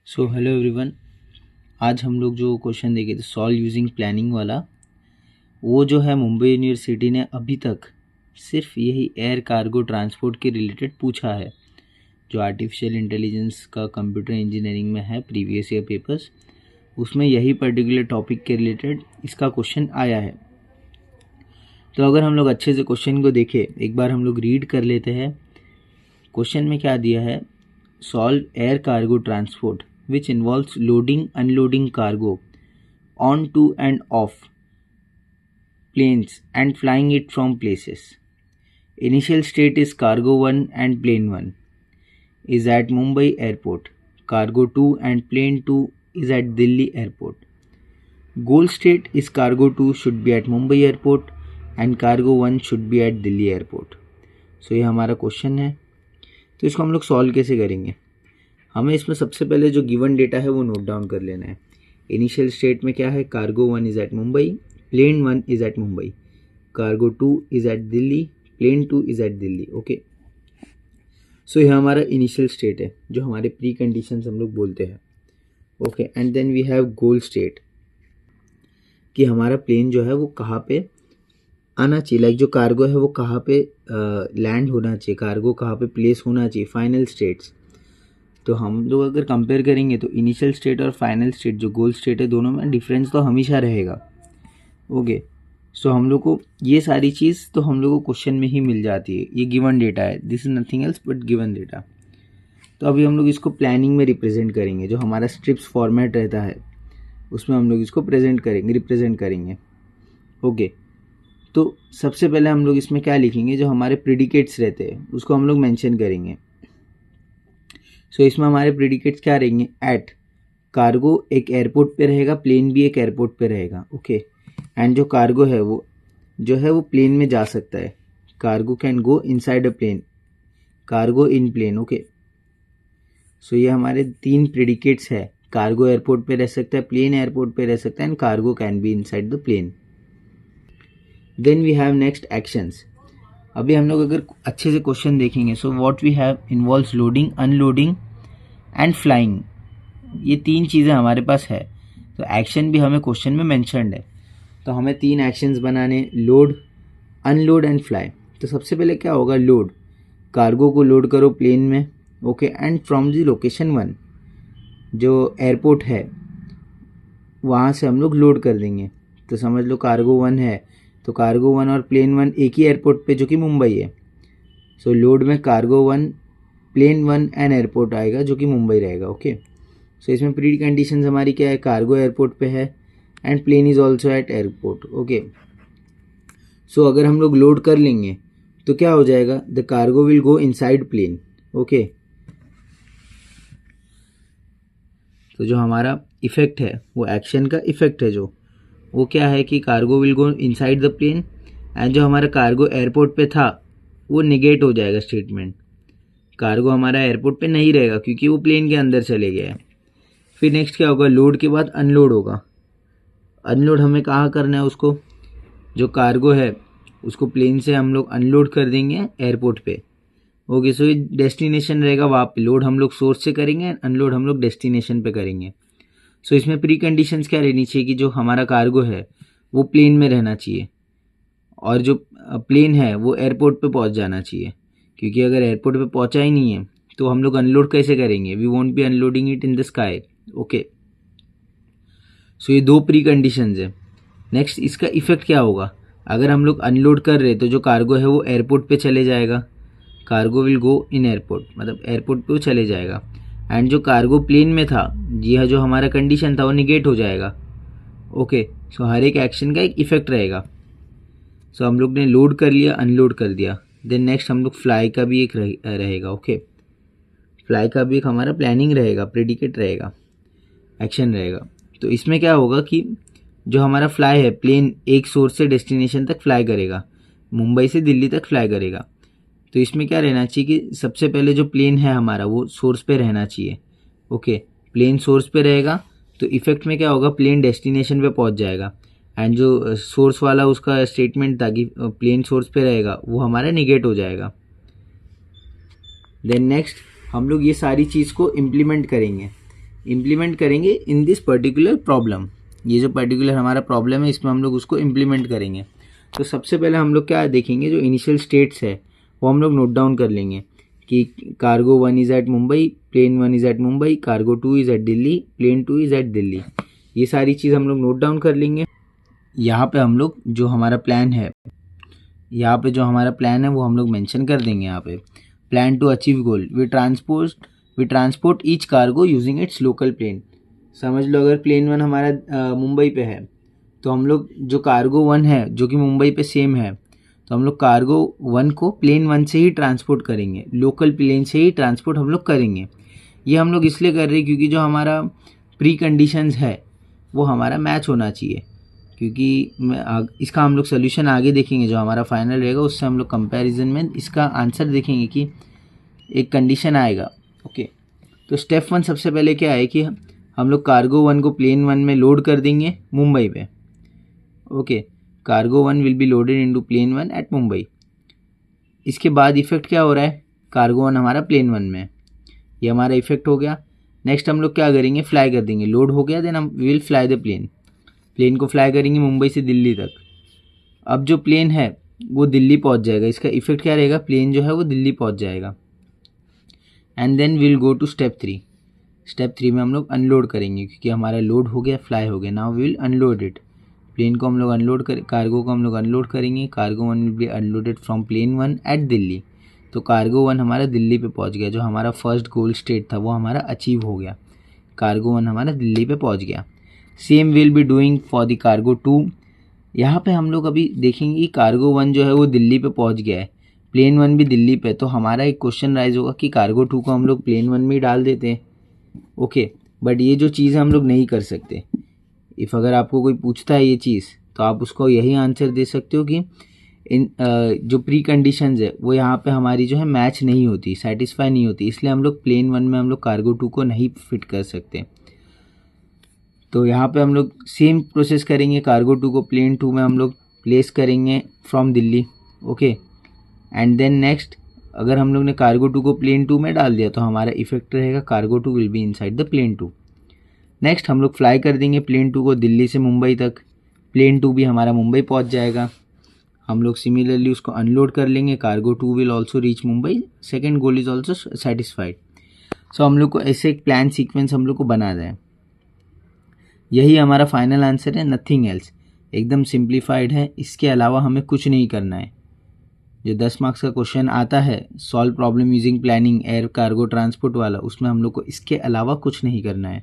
So hello everyone. आज हम लोग जो क्वेश्चन देखे थे सॉल्व यूजिंग प्लानिंग वाला, वो जो है मुंबई यूनिवर्सिटी ने अभी तक सिर्फ यही एयर कार्गो ट्रांसपोर्ट के रिलेटेड पूछा है। जो आर्टिफिशियल इंटेलिजेंस का कंप्यूटर इंजीनियरिंग में है प्रीवियस ईयर पेपर्स, उसमें यही पर्टिकुलर टॉपिक के रिलेटेड इसका क्वेश्चन आया है। तो अगर हम लोग अच्छे से क्वेश्चन को देखें, एक बार हम लोग रीड कर लेते हैं। क्वेश्चन में क्या दिया है, solve air cargo transport which involves loading unloading cargo on to and off planes and flying it from places. Initial state is cargo 1 and plane 1 is at Mumbai airport. Cargo 2 and plane 2 is at Delhi airport. Goal state is cargo 2 should be at Mumbai airport and cargo 1 should be at Delhi airport. So ये हमारा question है। तो इसको हम लोग solve कैसे करेंगे? हमें इसमें सबसे पहले जो गिवन डेटा है वो नोट डाउन कर लेना है। इनिशियल स्टेट में क्या है, cargo 1 is at Mumbai, plane 1 is at Mumbai, cargo 2 is at Delhi, plane 2 is at Delhi. Okay, so यह हमारा इनिशियल स्टेट है जो हमारे प्री कंडीशंस हम लोग बोलते हैं। Okay, and then we have goal state कि हमारा प्लेन जो है वो कहाँ पे आना चाहिए, लाइक जो कार्गो है वो कहाँ पे लैंड होना चाहिए, कार्गो कहाँ पे प्लेस होना चाहिए। फाइनल स्टेट्स, तो हम लोग अगर कंपेयर करेंगे तो इनिशियल स्टेट और फाइनल स्टेट जो गोल स्टेट है दोनों में डिफरेंस तो हमेशा रहेगा। ओके, सो हम लोग को ये सारी चीज़ तो हम लोग को क्वेश्चन में ही मिल जाती है। ये गिवन डेटा है, this is nothing else but given data. तो अभी हम लोग इसको प्लानिंग में रिप्रेजेंट करेंगे। जो हमारा स्ट्रिप्स फॉर्मेट रहता है उसमें हम लोग इसको प्रेजेंट करेंगे, रिप्रेजेंट करेंगे। ओके, तो सबसे पहले हम लोग इसमें क्या लिखेंगे, जो हमारे प्रेडिकेट्स रहते हैं उसको हम लोग मेंशन करेंगे। सो इसमें हमारे प्रेडिकेट्स क्या रहेंगे, एट कार्गो एक एयरपोर्ट पे रहेगा, प्लेन भी एक एयरपोर्ट पे रहेगा। ओके, एंड जो कार्गो है वो जो है वो प्लेन में जा सकता है। Cargo can go inside a plane, cargo in plane. Okay, so ये हमारे तीन प्रेडिकेट्स है। कार्गो एयरपोर्ट पे रह सकता है, प्लेन एयरपोर्ट पे रह सकता है, and cargo can be inside the plane. Then we have next actions. अभी हम लोग अगर अच्छे से क्वेश्चन देखेंगे, so what we have involves loading, unloading and flying. ये तीन चीज़ें हमारे पास है। तो एक्शन भी हमें क्वेश्चन में मेंशन्ड है। तो हमें तीन एक्शंस बनाने, लोड, अनलोड एंड फ्लाई। तो सबसे पहले क्या होगा, लोड, कार्गो को लोड करो प्लेन में। Okay, and from the location 1 जो एयरपोर्ट है वहाँ से हम लोग लोड कर देंगे। तो समझ लो कार्गो 1 है तो कार्गो 1 और प्लेन 1 एक ही एयरपोर्ट पे जो कि मुंबई है। सो लोड में कार्गो 1, प्लेन 1 एंड एयरपोर्ट आएगा जो कि मुंबई रहेगा। ओके, सो इसमें प्री कंडीशंस हमारी क्या है, कार्गो एयरपोर्ट पे है and plane is also at airport. Okay, so अगर हम लोग लोड कर लेंगे तो क्या हो जाएगा, the cargo will go inside plane. Okay, तो जो हमारा इफेक्ट है वो एक्शन का इफेक्ट है, जो वो क्या है कि cargo will go inside the plane, and जो हमारा कार्गो एयरपोर्ट पे था वो निगेट हो जाएगा स्टेटमेंट। कार्गो हमारा एयरपोर्ट पे नहीं रहेगा क्योंकि वो प्लेन के अंदर चले गया है। फिर नेक्स्ट क्या होगा, लोड के बाद अनलोड होगा। अनलोड हमें कहाँ करना है, उसको जो कार्गो है उसको प्लेन से हम लोग अनलोड कर देंगे एयरपोर्ट पे। ओके, सो ये डेस्टिनेशन रहेगा वहाँ पे। लोड हम लोग सोर्स से करेंगे, अनलोड हम लोग डेस्टिनेशन पे करेंगे। सो इसमें प्री कंडीशंस क्या रहनी चाहिए कि जो हमारा कार्गो है वो प्लेन में रहना चाहिए और जो प्लेन है वो एयरपोर्ट पे पहुँच जाना चाहिए। क्योंकि अगर एयरपोर्ट पे पहुँचा ही नहीं है तो हम लोग अनलोड कैसे करेंगे, we won't be unloading it in the sky. Okay, so ये दो प्री कंडीशंस है। नेक्स्ट इसका इफेक्ट क्या होगा, अगर हम लोग अनलोड कर रहे तो जो कार्गो है वो एयरपोर्ट पे चले जाएगा। Cargo will go in airport, मतलब एयरपोर्ट पे वो चले जाएगा। एंड जो कार्गो प्लेन में था, यह जो हमारा कंडीशन था वो निगेट हो जाएगा। ओके, सो हर एक एक्शन का एक इफेक्ट रहेगा। सो हम लोग ने लोड कर लिया, अनलोड कर दिया। देन नेक्स्ट हम लोग फ्लाई का भी एक रहेगा। ओके, फ्लाई का भी एक हमारा प्लानिंग रहेगा, प्रेडिकेट रहेगा, एक्शन रहेगा। तो इसमें क्या होगा कि जो हमारा फ्लाई है, प्लेन एक सोर्स से डेस्टिनेशन तक फ्लाई करेगा, मुंबई से दिल्ली तक फ्लाई करेगा। तो इसमें क्या रहना चाहिए कि सबसे पहले जो प्लेन है हमारा वो सोर्स पे रहना चाहिए। ओके, प्लेन सोर्स पे रहेगा तो इफेक्ट में क्या होगा, प्लेन डेस्टिनेशन पे पहुंच जाएगा। एंड जो सोर्स वाला उसका स्टेटमेंट था कि प्लेन सोर्स पे रहेगा वो हमारा निगेट हो जाएगा। देन नेक्स्ट हम लोग ये सारी चीज़ को इम्प्लीमेंट करेंगे। इम्प्लीमेंट करेंगे इन दिस पर्टिकुलर प्रॉब्लम। ये जो पर्टिकुलर हमारा प्रॉब्लम है इसमें हम लोग उसको इम्प्लीमेंट करेंगे। तो सबसे पहले हम लोग क्या देखेंगे, जो इनिशियल स्टेट्स है वो हम लोग नोट डाउन कर लेंगे कि cargo 1 is at Mumbai, plane 1 is at Mumbai, cargo 2 is at Delhi, plane 2 is at Delhi. ये सारी चीज़ हम लोग नोट डाउन कर लेंगे। यहाँ पे हम लोग जो हमारा प्लान है, वो हम लोग मेंशन कर देंगे। यहाँ पे plan to achieve goal, we transport each cargo using its local plane. समझ लो अगर प्लेन 1 हमारा मुंबई पे है तो हम लोग जो कार्गो 1 है जो कि मुंबई पे सेम है, तो हम लोग कार्गो 1 को प्लेन 1 से ही ट्रांसपोर्ट करेंगे, लोकल प्लेन से ही ट्रांसपोर्ट हम लोग करेंगे। ये हम लोग इसलिए कर रहे हैं क्योंकि जो हमारा प्री कंडीशंस है वो हमारा मैच होना चाहिए, क्योंकि इसका हम लोग सोल्यूशन आगे देखेंगे। जो हमारा फाइनल रहेगा उससे हम लोग कंपैरिजन में इसका आंसर देखेंगे कि एक कंडीशन आएगा। ओके, तो स्टेप 1 सबसे पहले क्या है कि हम लोग कार्गो 1 को प्लेन 1 में लोड कर देंगे मुंबई पे। Okay, cargo 1 will be loaded into plane 1 at Mumbai. इसके बाद इफेक्ट क्या हो रहा है, कार्गो 1 हमारा प्लेन 1 में, ये हमारा इफेक्ट हो गया। नेक्स्ट हम लोग क्या करेंगे, फ्लाई कर देंगे। लोड हो गया, देन हम विल फ्लाई द प्लेन को फ्लाई करेंगे मुंबई से दिल्ली तक। अब जो प्लेन है वो दिल्ली पहुंच जाएगा, इसका इफेक्ट क्या रहेगा, प्लेन जो है वो दिल्ली पहुंच जाएगा। And then will go to step 3। Step 3 में हम लोग अनलोड करेंगे क्योंकि हमारा लोड हो गया, फ्लाई हो गया। Now we will unload it. Plane को हम लोग कार्गो को हम लोग अनलोड करेंगे। Cargo 1 will be unloaded from plane 1 at Delhi. तो कार्गो 1 हमारा दिल्ली पे पहुंच गया, जो हमारा फर्स्ट गोल स्टेट था वो हमारा अचीव हो गया। कार्गो 1 हमारा दिल्ली पे पहुंच गया। Same will be doing for the cargo 2। यहाँ पे हम लोग अभी देखेंगे कि कार्गो 1 जो है वो दिल्ली पे पहुंच गया है, प्लेन 1 भी दिल्ली पे। तो हमारा एक क्वेश्चन राइज होगा कि कार्गो 2 को हम लोग प्लेन 1 में ही डाल देते हैं। ओके, बट ये जो चीज़ हम लोग नहीं कर सकते। इफ़ अगर आपको कोई पूछता है ये चीज़ तो आप उसको यही आंसर दे सकते हो कि इन जो प्री कंडीशंस है वो यहाँ पे हमारी जो है मैच नहीं होती, सेटिस्फाई नहीं होती, इसलिए हम लोग प्लेन 1 में हम लोग कार्गो 2 को नहीं फिट कर सकते। तो यहाँ पे हम लोग सेम प्रोसेस करेंगे, कार्गो 2 को प्लेन 2 में हम लोग प्लेस करेंगे from Delhi. Okay, and then next अगर हम लोग ने कार्गो 2 को प्लेन 2 में डाल दिया तो हमारा इफेक्ट रहेगा cargo 2 will be inside the plane 2। Next हम लोग फ्लाई कर देंगे प्लेन 2 को दिल्ली से मुंबई तक। प्लेन 2 भी हमारा मुंबई पहुंच जाएगा। हम लोग सिमिलरली उसको अनलोड कर लेंगे। Cargo 2 will also reach Mumbai. Second goal is also satisfied. So हम लोग को ऐसे एक प्लान सीक्वेंस हम लोग को बना दें। यही हमारा फाइनल आंसर है, नथिंग एल्स। एकदम सिंप्लीफाइड है, इसके अलावा हमें कुछ नहीं करना है। जो 10 मार्क्स का क्वेश्चन आता है solve problem using planning air cargo transport वाला, उसमें हम लोग को इसके अलावा कुछ नहीं करना है।